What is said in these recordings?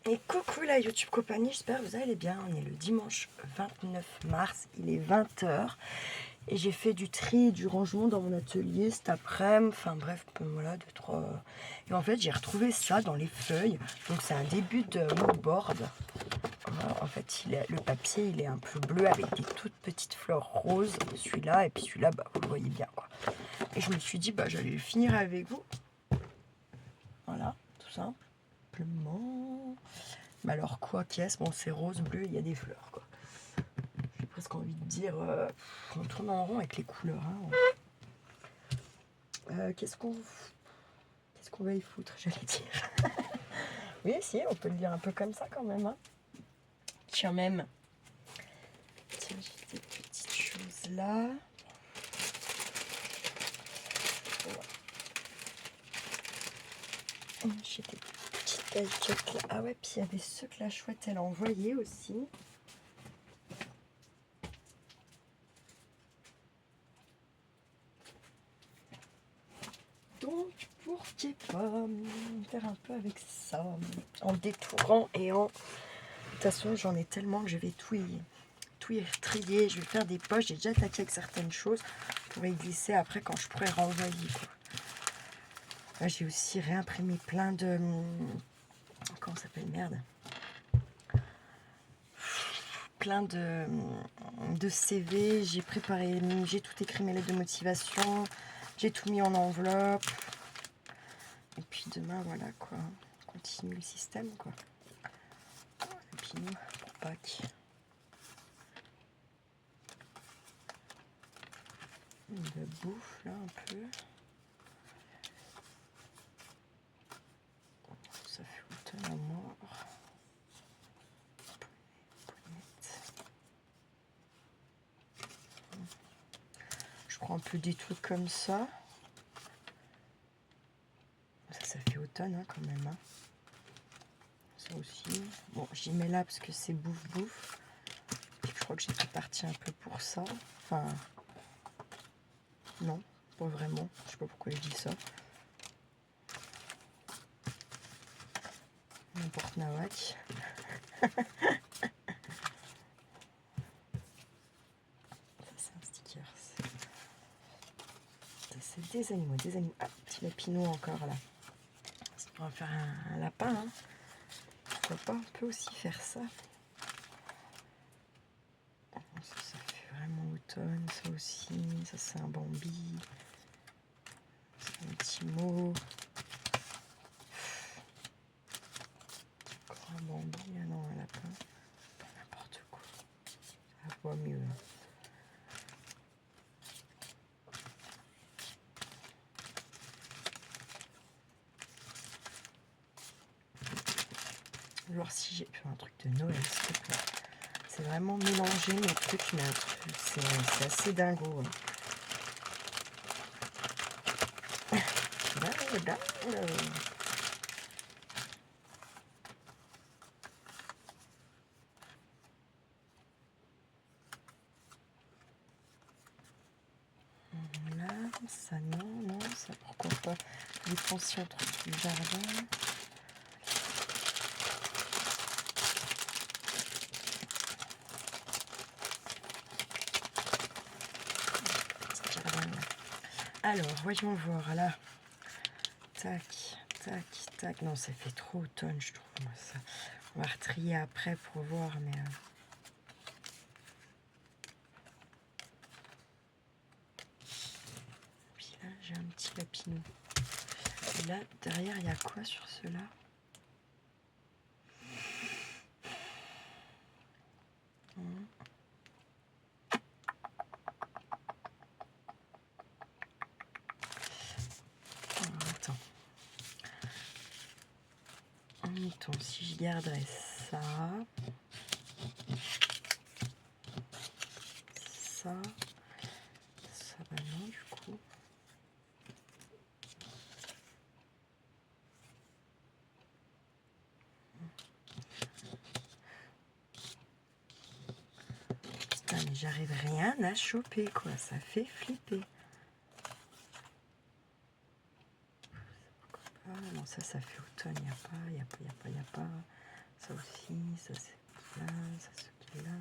Et coucou la YouTube compagnie, j'espère que vous allez bien. On est le dimanche 29 mars, il est 20 h et j'ai fait du tri et du rangement dans mon atelier cet après-midi. Enfin bref, voilà, 2-3. Et en fait, j'ai retrouvé ça dans les feuilles. Donc c'est un début de moodboard. Voilà, en fait, le papier, il est un peu bleu avec des toutes petites fleurs roses. Celui-là, et puis celui-là, bah, vous le voyez bien, quoi. Et je me suis dit, bah, j'allais le finir avec vous. Voilà, tout simplement. Mais alors quoi qu'est-ce? Bon, c'est rose, bleu, il y a des fleurs, quoi. J'ai presque envie de dire, on tourne en rond avec les couleurs. Hein. Qu'est-ce qu'on va y foutre, j'allais dire. Oui, si, on peut le dire un peu comme ça quand même. Hein. Tiens, même. Tiens, j'ai des petites choses là. J'ai des petites caillottes là. Ah ouais, puis il y avait ceux que la chouette elle a envoyés aussi. Donc, pourquoi pas faire un peu avec ça, en détourant et en... De toute façon, j'en ai tellement que je vais tout y trier. Je vais faire des poches. J'ai déjà attaqué avec certaines choses pour y glisser après quand je pourrai renvoyer. Là, j'ai aussi réimprimé plein de... Comment ça s'appelle? Merde. Plein de CV. J'ai préparé... J'ai tout écrit mes lettres de motivation. J'ai tout mis en enveloppe. Et puis demain, voilà quoi. On continue le système quoi. Et puis nous, pour Pâques. De bouffe là un peu. Ça fait automne à mort. Je prends un peu des trucs comme ça. Ça fait automne hein, quand même. Hein. Ça aussi. Bon, j'y mets là parce que c'est bouffe. Je crois que j'ai fait partie un peu pour ça. Enfin, non, pas vraiment. Je sais pas pourquoi je dis ça. N'importe nawak. Ça, c'est un sticker. C'est des animaux, des animaux. Ah, petit lapinou encore là. On va faire un lapin. Hein. Pourquoi pas? On peut aussi faire ça. Ça fait vraiment automne, ça aussi. Ça, c'est un Bambi. C'est un petit mot. Encore un Bambi. Ah non, un lapin. N'importe quoi. Ça va mieux. Hein. Je vais voir si j'ai fait un truc de Noël, s'il te plaît. C'est vraiment mélangé mes trucs, mais c'est assez dingo. Hein. Là, ça non, ça pourquoi pas les pensions trucs du jardin. Alors, voyons voir là. Tac, tac, tac. Non, ça fait trop automne, je trouve. Moi, ça. On va retrier après pour voir, mais. Puis là, j'ai un petit lapinou. Et là, derrière, il y a quoi sur ceux-là? Attends. Mettons, si je garderais ça. Ça. Ça va non, du coup. Putain, mais j'arrive rien à choper, quoi. Ça fait flipper. Ah non, ça fait automne. Il n'y a pas. ça aussi, ça c'est là, ça c'est là.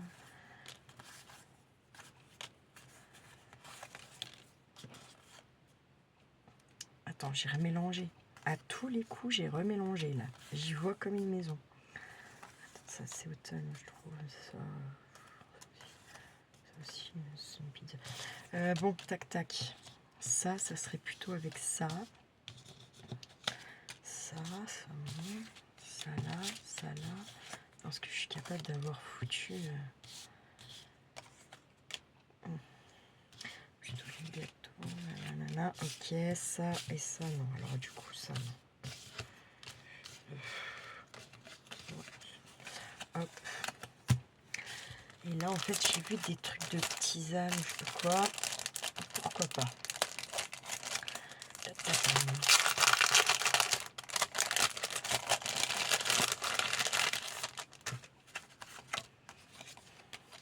Attends, j'ai remélangé. À tous les coups, j'ai remélangé là. J'y vois comme une maison. Attends, ça c'est automne, je trouve. Ça aussi, c'est une pizza. Bon, tac tac. Ça serait plutôt avec ça. Ça là, ça là. Parce que je suis capable d'avoir foutu plutôt les gâteaux. Nanana. Ok, ça et ça, non. Alors du coup, ça, non. Hop. Et là, en fait, j'ai vu des trucs de tisane, je sais pas quoi. Pourquoi pas.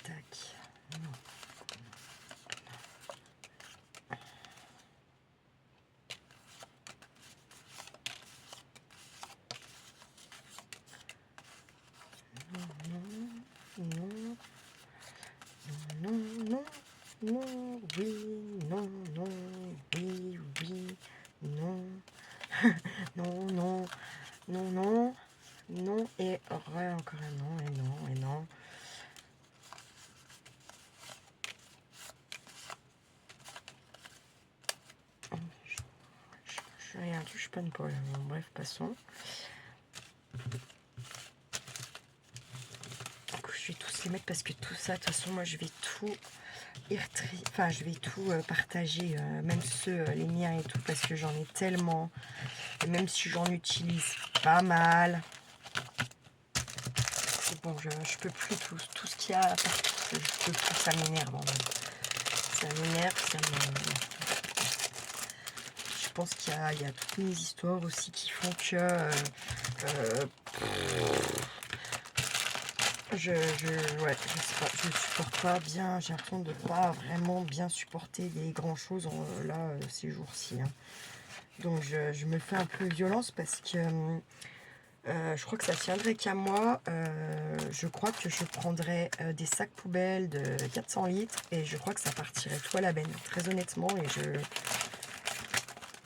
Tac. Non. Non, non, non, non, oui, non, non, oui, oui, non, non, non, non, non, non, et encore un non, et non, et non. Rien, touche pas une poêle. Bon, bref, passons. Je vais tous les mettre parce que tout ça, de toute façon, moi, je vais tout enfin, je vais tout partager, même ceux, les miens et tout, parce que j'en ai tellement. Et même si j'en utilise pas mal, c'est bon, je peux plus tout ce qu'il y a partout, je peux plus, ça m'énerve. Ça m'énerve, ça me... Je pense qu'il y a toutes mes histoires aussi qui font que ouais, je sais pas, je supporte pas bien, j'ai l'impression de pas vraiment bien supporter les grand chose là ces jours-ci. Hein. Donc je me fais un peu violence parce que je crois que ça tiendrait qu'à moi. Je crois que je prendrais des sacs poubelles de 400 litres et je crois que ça partirait tout à la benne, très honnêtement.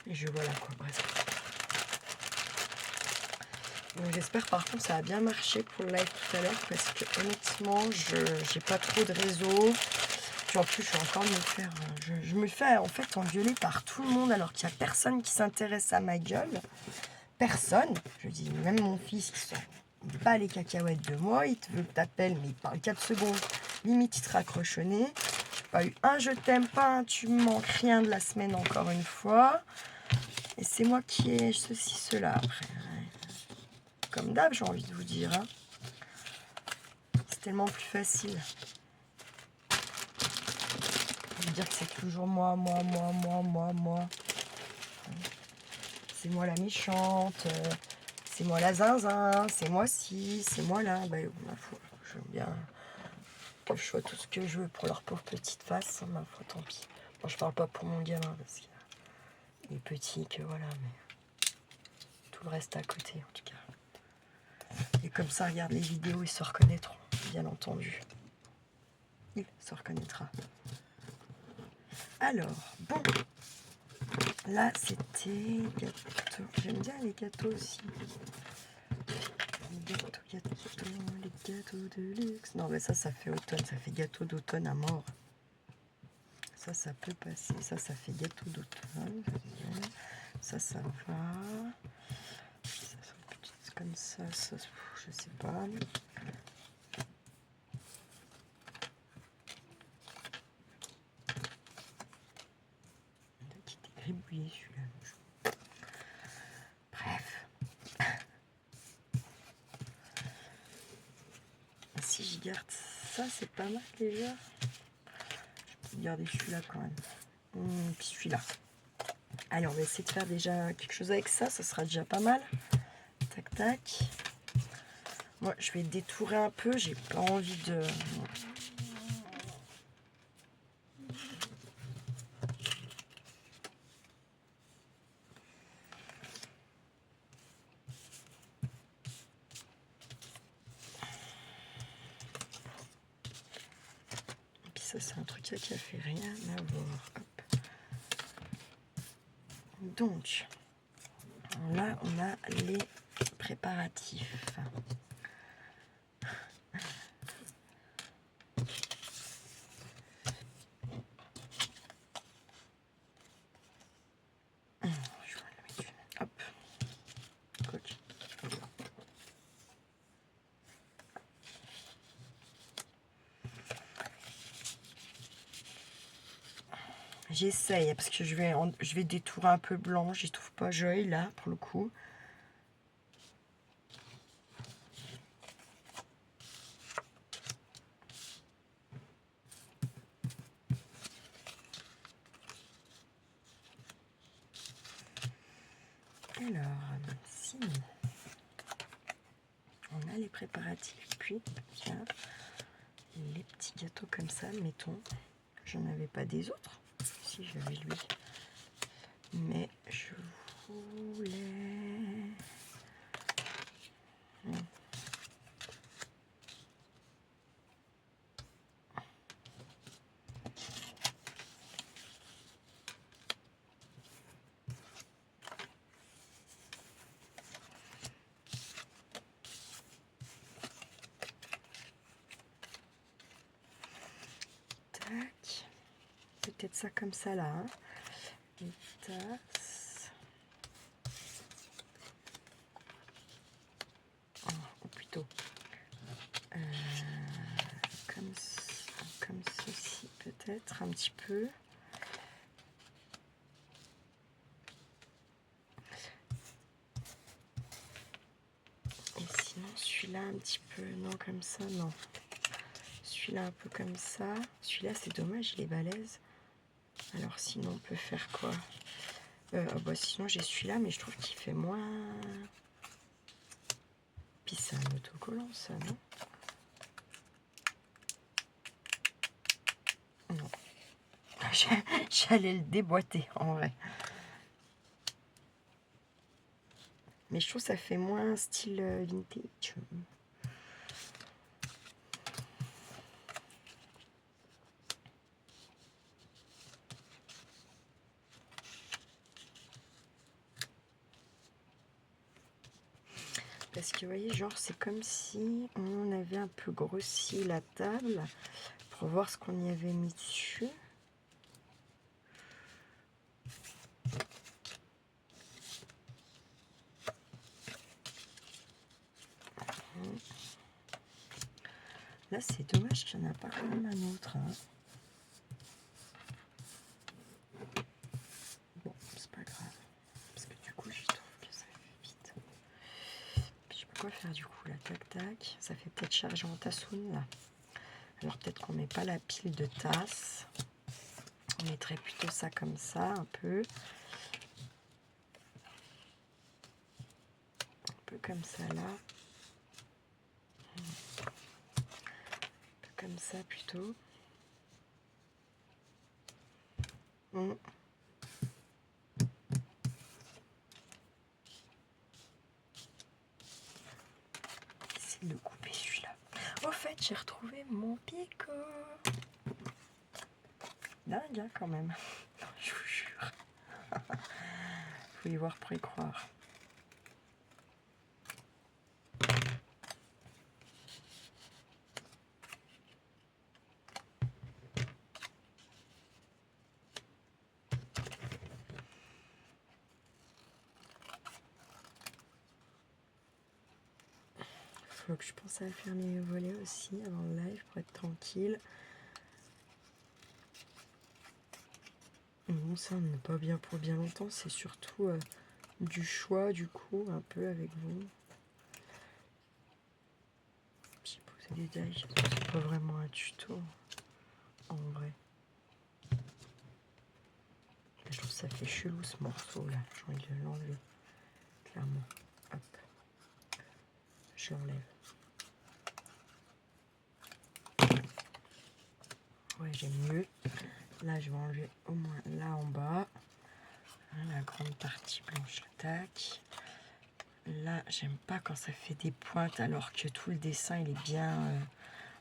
Et je voilà quoi, bref. Donc j'espère par contre ça a bien marché pour le live tout à l'heure parce que honnêtement j'ai pas trop de réseau. Puis en plus je suis encore me faire. Je me fais en fait engueuler par tout le monde alors qu'il n'y a personne qui s'intéresse à ma gueule. Personne. Je dis même mon fils qui sent pas les cacahuètes de moi, il te veut que t'appelles mais il parle 4 secondes. Limite il te raccroche au nez. J'ai pas eu un je t'aime pas, un tu me manques rien de la semaine encore une fois. Et c'est moi qui ai ceci, cela après. Comme d'hab, j'ai envie de vous dire. Hein. C'est tellement plus facile. De dire que c'est toujours moi. C'est moi la méchante. C'est moi la zinzin. C'est moi ci. C'est moi là. Ben, ma foi, je veux bien que je sois tout ce que je veux pour leur pauvre petite face. Ma foi, tant pis. Bon, je parle pas pour mon gamin parce qu'il est petit, que voilà. Mais tout le reste à côté, en tout cas. Et comme ça, regarde les vidéos, ils se reconnaîtront, bien entendu. Il se reconnaîtra. Alors, bon. Là, c'était gâteau. J'aime bien les gâteaux aussi. Les gâteaux de luxe. Non, mais ça fait automne. Ça fait gâteau d'automne à mort. Ça peut passer. Ça fait gâteau d'automne. Ça va. Ça comme ça, je sais pas. Qui était gribouillé celui-là. Bref. Si je garde ça, c'est pas mal déjà. Je peux garder celui-là quand même. Puis celui-là. Allez, on va essayer de faire déjà quelque chose avec ça. Ça sera déjà pas mal. Tac, tac. Moi, je vais détourer un peu. J'ai pas envie de... Ça, c'est un truc qui a fait rien à voir. Hop. Donc, là, on a les préparatifs. Hop. Coach. J'essaye parce que je vais détourer un peu blanc. J'y trouve pas joli là pour le coup. Alors, si on a les préparatifs, puis il y a les petits gâteaux comme ça, mettons. Je n'avais pas des autres. Si j'avais lui. Mais je voulais... Tac. Peut-être ça comme ça là. Hein. Une tasse. Oh, ou plutôt comme ceci peut-être un petit peu. Et sinon celui-là un petit peu, non comme ça, non. Celui-là un peu comme ça. Celui-là c'est dommage, il est balèze. Alors sinon on peut faire quoi? Bah, sinon j'ai celui-là mais je trouve qu'il fait moins... Puis c'est un autocollant ça, non? Non. J'allais le déboîter en vrai. Mais je trouve que ça fait moins style vintage. Parce que vous voyez, genre c'est comme si on avait un peu grossi la table pour voir ce qu'on y avait mis dessus. Là c'est dommage qu'il n'y en a pas quand même un autre. Hein. Bon, c'est pas grave. Parce que du coup je trouve que ça fait vite. Puis je peux quoi faire du coup là, tac tac. Ça fait peut-être charger en tassoune là. Alors peut-être qu'on met pas la pile de tasses. On mettrait plutôt ça comme ça, un peu. Un peu comme ça là. Un peu comme ça plutôt. Essayer de couper celui-là. Au fait, j'ai retrouvé mon picot. Dingue hein, quand même. Je vous jure. Faut y voir pour y croire. Faut que je pense à faire mes volets aussi avant le live pour être tranquille. Bon, ça n'est pas bien pour bien longtemps, c'est surtout du choix du coup, un peu avec vous. J'ai posé des dailles, c'est pas vraiment un tuto en vrai. Je trouve que ça fait chelou ce morceau là, j'ai envie de l'enlever, clairement. Hop, je l'enlève. Ouais, j'aime mieux. Là, je vais enlever au moins là en bas. Hein, la grande partie blanche, tac. Là, j'aime pas quand ça fait des pointes alors que tout le dessin il est bien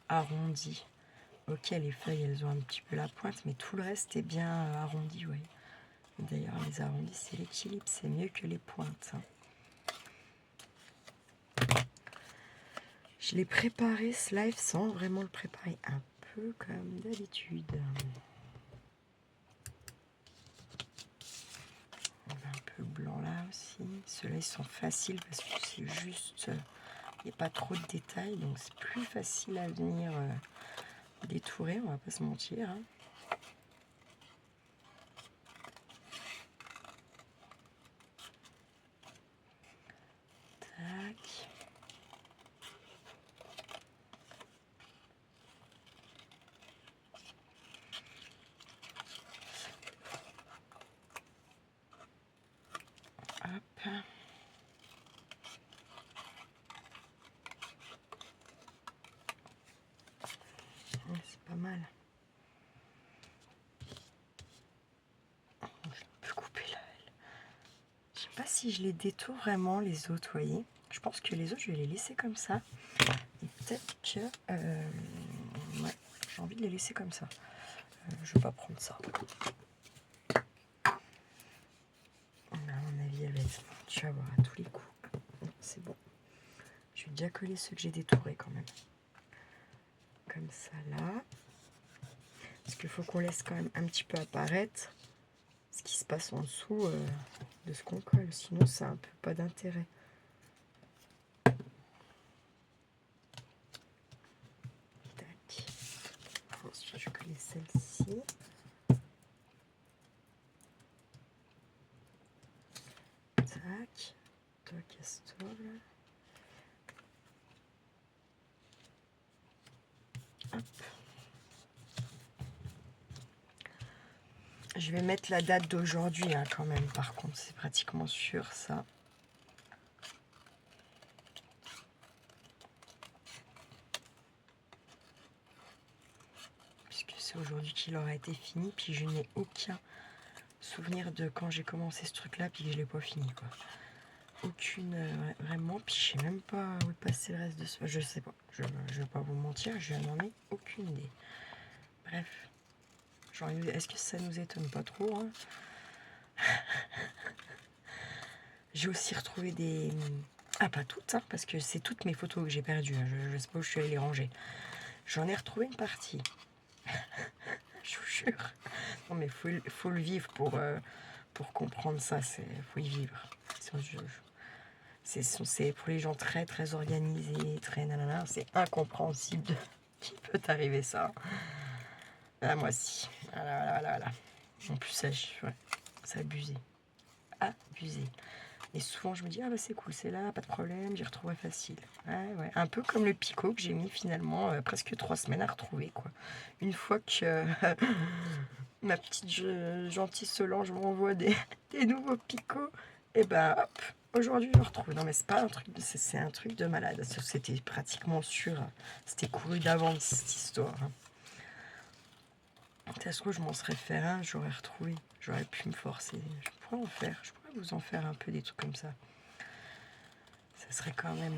arrondi. Ok, les feuilles, elles ont un petit peu la pointe, mais tout le reste est bien arrondi, oui. D'ailleurs, les arrondis, c'est l'équilibre, c'est mieux que les pointes. Hein. Je l'ai préparé ce live sans vraiment le préparer, un peu comme d'habitude. On a un peu blanc là aussi. Ceux-là, ils sont faciles parce que c'est juste... il n'y a pas trop de détails, donc c'est plus facile à venir détourer, on va pas se mentir. Hein. Tac. Hop. Ouais, c'est pas mal. Je peux couper là. Je sais pas si je les détourne vraiment les autres, vous voyez. Je pense que les autres, je vais les laisser comme ça. Et peut-être que... ouais, j'ai envie de les laisser comme ça. Je vais pas prendre ça. À mon avis, elle va être... Tu vas voir à tous les coups. C'est bon. Je vais déjà coller ceux que j'ai détourés quand même. Comme ça, là. Parce qu'il faut qu'on laisse quand même un petit peu apparaître ce qui se passe en dessous de ce qu'on colle. Sinon, ça a un peu pas d'intérêt. Tac. Ensuite, je vais coller celle-ci. Tac. Toi, casse-toi, là. Hop. Je vais mettre la date d'aujourd'hui hein, quand même, par contre, c'est pratiquement sûr ça. Puisque c'est aujourd'hui qu'il aura été fini, puis je n'ai aucun souvenir de quand j'ai commencé ce truc-là, puis que je l'ai pas fini, quoi. Aucune, vraiment, puis je sais même pas où est passé le reste de ce... Je sais pas, je vais pas vous mentir, je n'en ai aucune idée. Bref, est-ce que ça nous étonne pas trop hein. J'ai aussi retrouvé des... Ah, pas toutes, hein, parce que c'est toutes mes photos que j'ai perdues. Hein. Je ne sais pas où je suis allée les ranger. J'en ai retrouvé une partie. Je vous jure. Non, mais faut le vivre pour comprendre ça. Faut y vivre. C'est pour les gens très, très organisés, très nanana. C'est incompréhensible qu'il peut arriver ça. Ah, moi aussi. Voilà. En plus, ça, ouais, c'est abusé. Abusé. Et souvent, je me dis, ah bah c'est cool, c'est là, pas de problème, j'y retrouverai facile. Ouais. Un peu comme le picot que j'ai mis finalement presque 3 semaines à retrouver, quoi. Une fois que ma petite gentille Solange m'envoie des nouveaux picots, et ben hop, aujourd'hui je retrouve. Non mais c'est pas un truc, c'est un truc de malade. C'était pratiquement sûr, c'était couru d'avance cette histoire. Hein. Ça se trouve, je m'en serais fait un, j'aurais retrouvé, j'aurais pu me forcer. Je pourrais vous en faire un peu des trucs comme ça. Ça serait quand même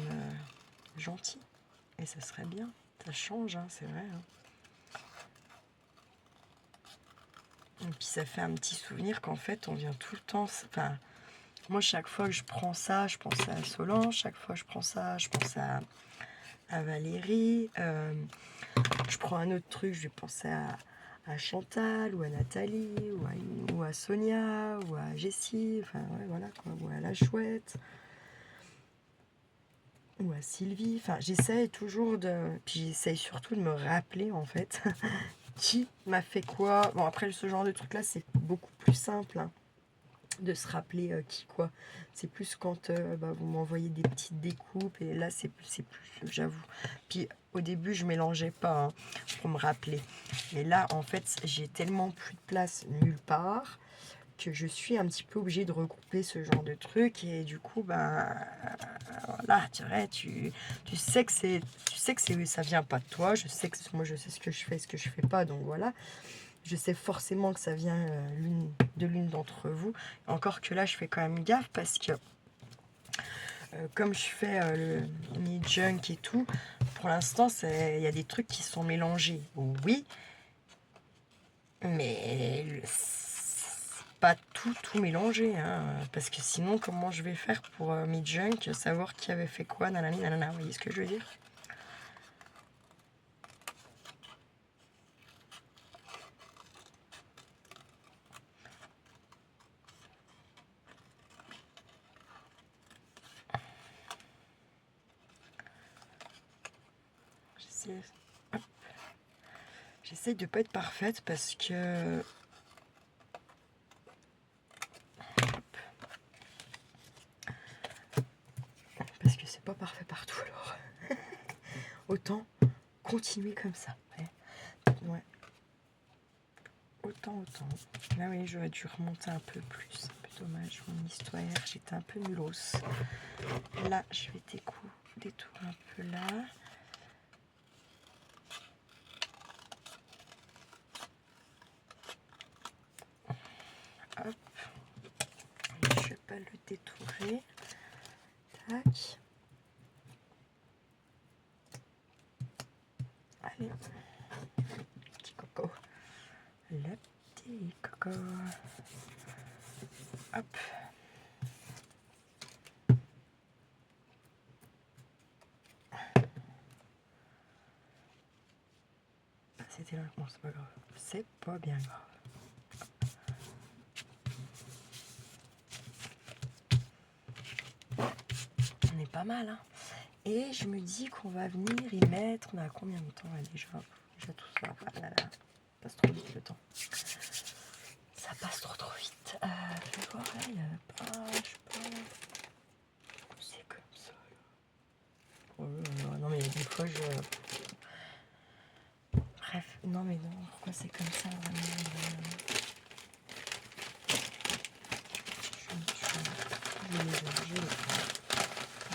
gentil. Et ça serait bien. Ça change, hein, c'est vrai. Hein. Et puis ça fait un petit souvenir qu'en fait, on vient tout le temps... Enfin, moi, chaque fois que je prends ça, je pense à Solange. Chaque fois que je prends ça, je pense à Valérie. Je prends un autre truc, je vais penser à Chantal, ou à Nathalie, ou à Sonia, ou à Jessie, enfin ouais, voilà quoi, ou à la chouette, ou à Sylvie. Enfin, j'essaye toujours puis j'essaye surtout de me rappeler en fait qui m'a fait quoi. Bon, après ce genre de truc là, c'est beaucoup plus simple hein, de se rappeler qui quoi. C'est plus quand vous m'envoyez des petites découpes et là c'est plus, j'avoue. Puis au début je mélangeais pas hein, pour me rappeler. Mais là en fait j'ai tellement plus de place nulle part que je suis un petit peu obligée de regrouper ce genre de trucs et du coup voilà tu sais que ça vient pas de toi. Je sais que moi je sais ce que je fais, ce que je fais pas, donc voilà. Je sais forcément que ça vient de l'une d'entre vous. Encore que là, je fais quand même gaffe parce que comme je fais le mini junk et tout, pour l'instant, il y a des trucs qui sont mélangés. Oui, mais c'est pas tout mélangé. Hein, parce que sinon, comment je vais faire pour mes junk, savoir qui avait fait quoi, nanani, nanana. Vous voyez ce que je veux dire? J'essaye de pas être parfaite parce que c'est pas parfait partout, alors autant continuer comme ça. Ouais. Autant. Là oui, j'aurais dû remonter un peu plus. C'est un peu dommage, mon histoire, j'étais un peu nullos. Là, je vais détourer un peu là. Hop. Je vais pas le détourer. Tac. Allez. Petit coco. Le petit coco. Hop. C'était là. Bon, c'est pas grave. C'est pas bien grave. On est pas mal, hein. Et je me dis qu'on va venir y mettre. On a combien de temps là, déjà tout ça. Ah là là. Passe trop vite le temps. Ça passe trop vite. Je vais voir là, il y a pas. Je sais pas. C'est comme ça là. Oh là là. Non mais des fois je. Bref, non mais non, pourquoi c'est comme ça vraiment?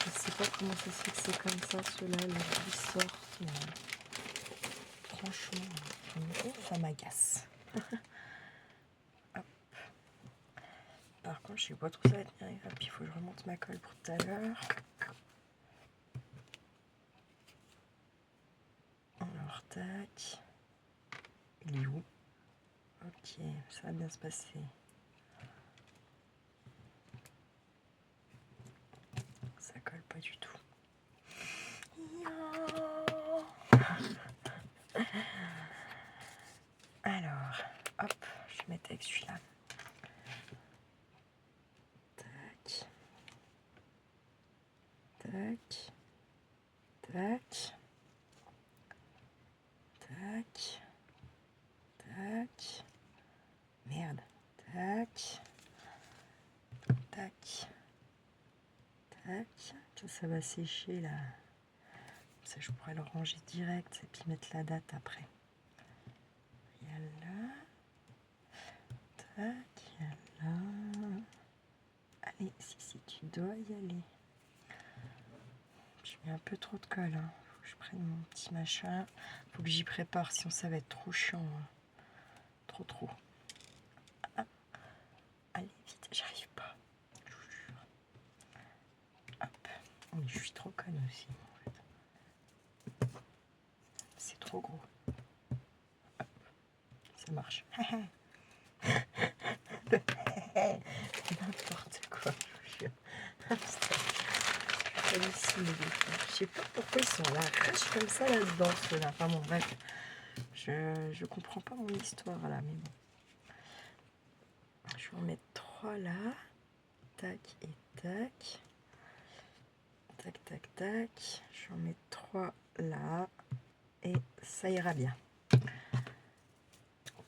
Je sais pas comment ça se fait que c'est comme ça, ceux-là, les qui sortent. Franchement, ça m'agace. Hop. Par contre, je sais pas trop ça va tenir. Hop, il faut que je remonte ma colle pour tout à l'heure. Alors, tac. Il est où? Ok, ça va bien se passer. Ça colle pas du tout. Alors, hop, je vais mettre avec celui-là. Tac. Tac. Tac. Tac. Tac. Merde. Tac. Tac. Tac. Ça va sécher là. Ça, je pourrais le ranger direct et puis mettre la date après. Il y a là. Tac. Il y a là. Allez, si tu dois y aller. Je mets un peu trop de colle. Hein. Faut que je prenne mon petit machin. Faut que j'y prépare, sinon ça va être trop chiant. Hein. Trop. Ah. Allez, vite, j'arrive pas. Je vous jure. Hop. Oh, mais je suis trop conne aussi. En fait. C'est trop gros. Hop. Ça marche. N'importe quoi, je vous jure. Je sais pas pourquoi ils sont à l'arrache comme ça là-dedans, ceux-là. Enfin bon, bref. Je comprends pas mon histoire là, mais bon. Je vais en mettre 3 là. Tac et tac. Tac, tac, tac. Je vais en mettre 3 là. Et ça ira bien.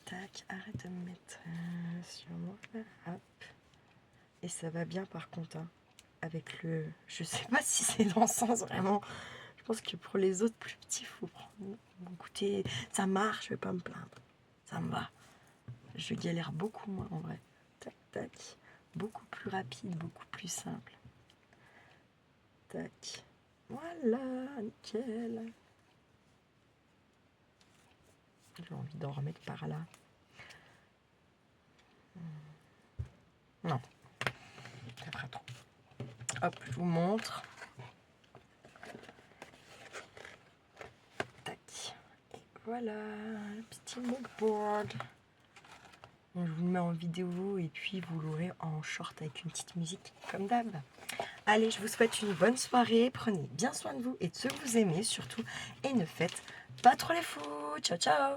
Tac, arrête de me mettre sur moi. Hop. Et ça va bien par contre. Hein, avec le... Je sais pas si c'est dans le sens vraiment. Je pense que pour les autres plus petits, il faut prendre goûter. Ça marche, je vais pas me plaindre. Ça me va. Je galère beaucoup moins en vrai. Tac, tac. Beaucoup plus rapide, beaucoup plus simple. Tac. Voilà, nickel. J'ai envie d'en remettre par là. Non. Ça fera trop. Hop, je vous montre. Voilà, le petit moodboard. Je vous le mets en vidéo et puis vous l'aurez en short avec une petite musique comme d'hab. Allez, je vous souhaite une bonne soirée. Prenez bien soin de vous et de ceux que vous aimez surtout. Et ne faites pas trop les fous. Ciao, ciao!